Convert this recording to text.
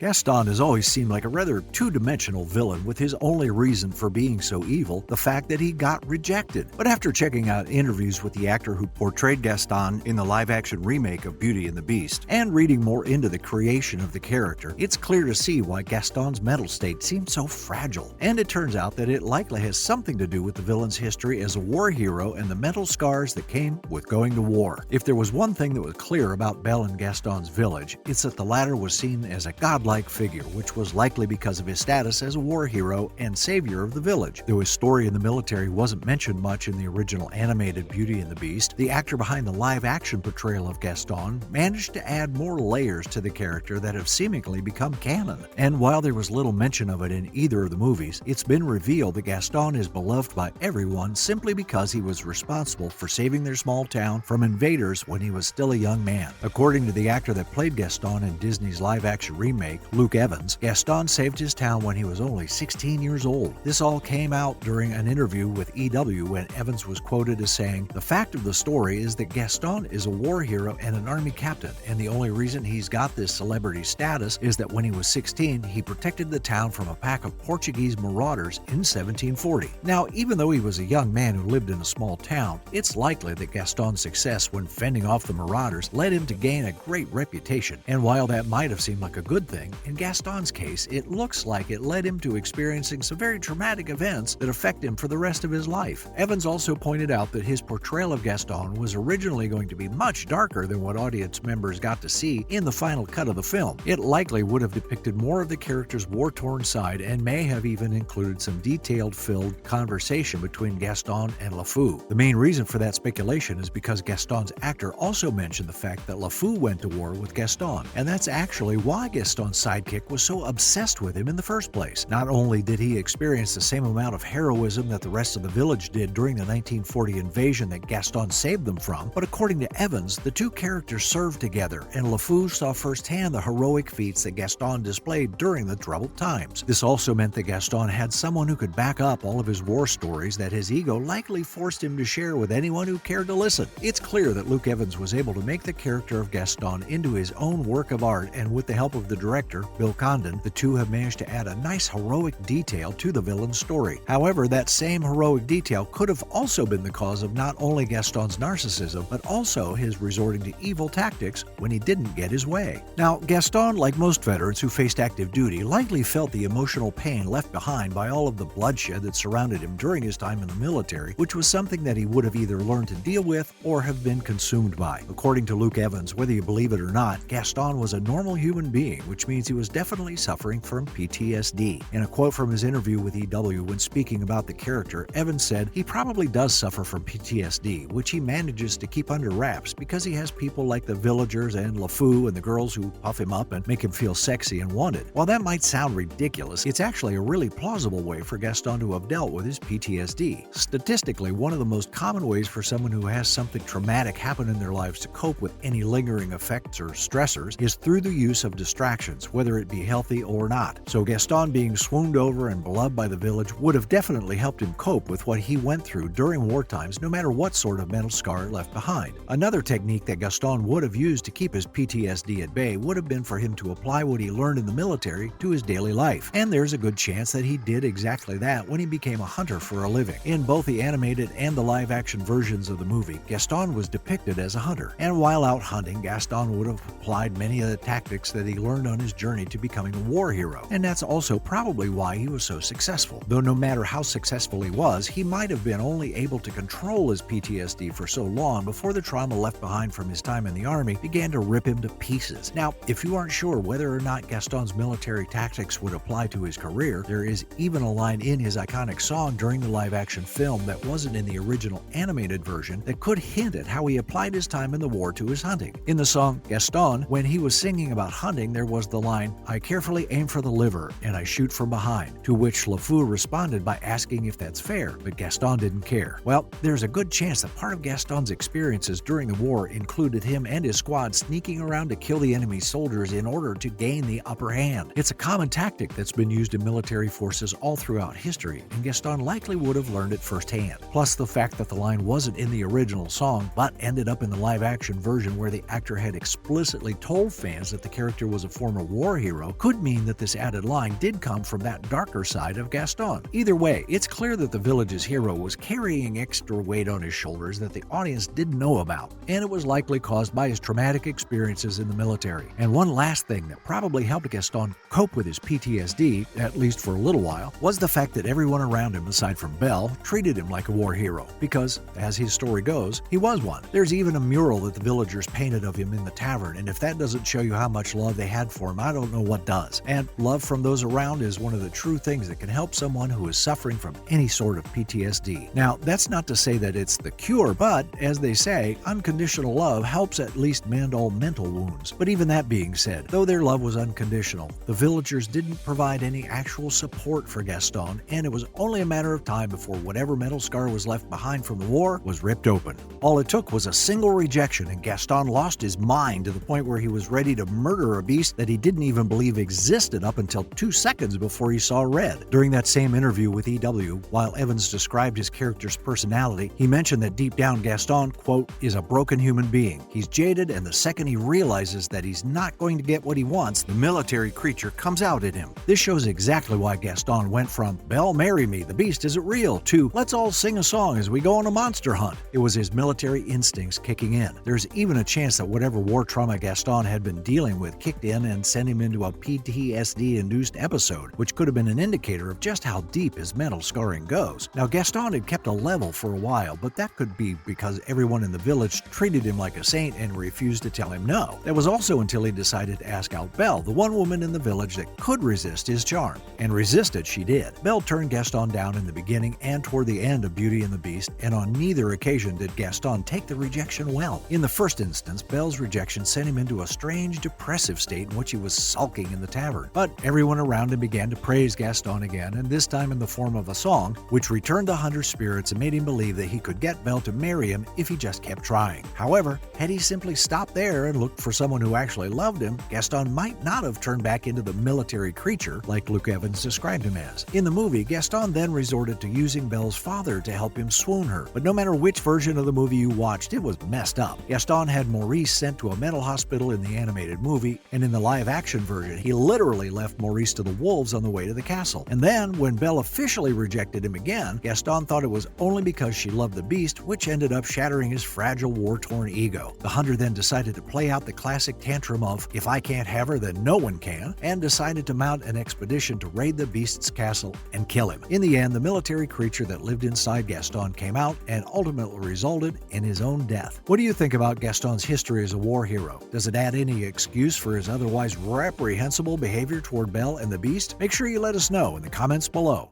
Gaston has always seemed like a rather two-dimensional villain, with his only reason for being so evil the fact that he got rejected. But after checking out interviews with the actor who portrayed Gaston in the live-action remake of Beauty and the Beast, and reading more into the creation of the character, it's clear to see why Gaston's mental state seemed so fragile. And it turns out that it likely has something to do with the villain's history as a war hero and the mental scars that came with going to war. If there was one thing that was clear about Belle and Gaston's village, it's that the latter was seen as a godlike figure, which was likely because of his status as a war hero and savior of the village. Though his story in the military wasn't mentioned much in the original animated Beauty and the Beast, the actor behind the live-action portrayal of Gaston managed to add more layers to the character that have seemingly become canon. And while there was little mention of it in either of the movies, it's been revealed that Gaston is beloved by everyone simply because he was responsible for saving their small town from invaders when he was still a young man. According to the actor that played Gaston in Disney's live-action remake, Luke Evans, Gaston saved his town when he was only 16 years old. This all came out during an interview with EW when Evans was quoted as saying, "The fact of the story is that Gaston is a war hero and an army captain, and the only reason he's got this celebrity status is that when he was 16, he protected the town from a pack of Portuguese marauders in 1740. Now, even though he was a young man who lived in a small town, it's likely that Gaston's success when fending off the marauders led him to gain a great reputation. And while that might have seemed like a good thing, in Gaston's case, it looks like it led him to experiencing some very traumatic events that affect him for the rest of his life." Evans also pointed out that his portrayal of Gaston was originally going to be much darker than what audience members got to see in the final cut of the film. It likely would have depicted more of the character's war-torn side and may have even included some detail-filled conversation between Gaston and LeFou. The main reason for that speculation is because Gaston's actor also mentioned the fact that LeFou went to war with Gaston, and that's actually why Gaston's sidekick was so obsessed with him in the first place. Not only did he experience the same amount of heroism that the rest of the village did during the 1940 invasion that Gaston saved them from, but according to Evans, the two characters served together, and LeFou saw firsthand the heroic feats that Gaston displayed during the troubled times. This also meant that Gaston had someone who could back up all of his war stories that his ego likely forced him to share with anyone who cared to listen. It's clear that Luke Evans was able to make the character of Gaston into his own work of art, and with the help of the director, Bill Condon, the two have managed to add a nice heroic detail to the villain's story. However, that same heroic detail could have also been the cause of not only Gaston's narcissism, but also his resorting to evil tactics when he didn't get his way. Now, Gaston, like most veterans who faced active duty, likely felt the emotional pain left behind by all of the bloodshed that surrounded him during his time in the military, which was something that he would have either learned to deal with or have been consumed by. According to Luke Evans, whether you believe it or not, Gaston was a normal human being, which means he was definitely suffering from PTSD. In a quote from his interview with EW when speaking about the character, Evans said he probably does suffer from PTSD, which he manages to keep under wraps because he has people like the villagers and LeFou and the girls who puff him up and make him feel sexy and wanted. While that might sound ridiculous, it's actually a really plausible way for Gaston to have dealt with his PTSD. Statistically, one of the most common ways for someone who has something traumatic happen in their lives to cope with any lingering effects or stressors is through the use of distractions, whether it be healthy or not. So Gaston being swooned over and beloved by the village would have definitely helped him cope with what he went through during war times, no matter what sort of mental scar it left behind. Another technique that Gaston would have used to keep his PTSD at bay would have been for him to apply what he learned in the military to his daily life. And there's a good chance that he did exactly that when he became a hunter for a living. In both the animated and the live-action versions of the movie, Gaston was depicted as a hunter. And while out hunting, Gaston would have applied many of the tactics that he learned on his journey to becoming a war hero. And that's also probably why he was so successful. Though no matter how successful he was, he might have been only able to control his PTSD for so long before the trauma left behind from his time in the army began to rip him to pieces. Now, if you aren't sure whether or not Gaston's military tactics would apply to his career, there is even a line in his iconic song during the live-action film that wasn't in the original animated version that could hint at how he applied his time in the war to his hunting. In the song Gaston, when he was singing about hunting, there was the line, "I carefully aim for the liver and I shoot from behind," to which LeFou responded by asking if that's fair, but Gaston didn't care. Well, there's a good chance that part of Gaston's experiences during the war included him and his squad sneaking around to kill the enemy soldiers in order to gain the upper hand. It's a common tactic that's been used in military forces all throughout history, and Gaston likely would have learned it firsthand. Plus, the fact that the line wasn't in the original song, but ended up in the live-action version where the actor had explicitly told fans that the character was a former war hero could mean that this added line did come from that darker side of Gaston. Either way, it's clear that the village's hero was carrying extra weight on his shoulders that the audience didn't know about, and it was likely caused by his traumatic experiences in the military. And one last thing that probably helped Gaston cope with his PTSD, at least for a little while, was the fact that everyone around him, aside from Belle, treated him like a war hero, because, as his story goes, he was one. There's even a mural that the villagers painted of him in the tavern, and if that doesn't show you how much love they had for him, I don't know what does. And love from those around is one of the true things that can help someone who is suffering from any sort of PTSD. Now, that's not to say that it's the cure, but, as they say, unconditional love helps at least mend all mental wounds. But even that being said, though their love was unconditional, the villagers didn't provide any actual support for Gaston, and it was only a matter of time before whatever mental scar was left behind from the war was ripped open. All it took was a single rejection, and Gaston lost his mind to the point where he was ready to murder a beast that he didn't even believe existed up until 2 seconds before he saw red. During that same interview with EW, while Evans described his character's personality, he mentioned that deep down Gaston, quote, is a broken human being. He's jaded, and the second he realizes that he's not going to get what he wants, the military creature comes out at him. This shows exactly why Gaston went from, Belle, marry me, the beast isn't real, to, let's all sing a song as we go on a monster hunt. It was his military instincts kicking in. There's even a chance that whatever war trauma Gaston had been dealing with kicked in and sent him into a PTSD-induced episode, which could have been an indicator of just how deep his mental scarring goes. Now, Gaston had kept a level for a while, but that could be because everyone in the village treated him like a saint and refused to tell him no. That was also until he decided to ask out Belle, the one woman in the village that could resist his charm. And resist it she did. Belle turned Gaston down in the beginning and toward the end of Beauty and the Beast, and on neither occasion did Gaston take the rejection well. In the first instance, Belle's rejection sent him into a strange, depressive state in which he was sulking in the tavern. But everyone around him began to praise Gaston again, and this time in the form of a song, which returned the hunter's spirits and made him believe that he could get Belle to marry him if he just kept trying. However, had he simply stopped there and looked for someone who actually loved him, Gaston might not have turned back into the military creature like Luke Evans described him as. In the movie, Gaston then resorted to using Belle's father to help him swoon her, but no matter which version of the movie you watched, it was messed up. Gaston had Maurice sent to a mental hospital in the animated movie, and in the live-action version, he literally left Maurice to the wolves on the way to the castle. And then, when Belle officially rejected him again, Gaston thought it was only because she loved the beast, which ended up shattering his fragile, war-torn ego. The hunter then decided to play out the classic tantrum of, if I can't have her, then no one can, and decided to mount an expedition to raid the beast's castle and kill him. In the end, the military creature that lived inside Gaston came out and ultimately resulted in his own death. What do you think about Gaston's history as a war hero? Does it add any excuse for his otherwise reprehensible behavior toward Belle and the Beast? Make sure you let us know in the comments below.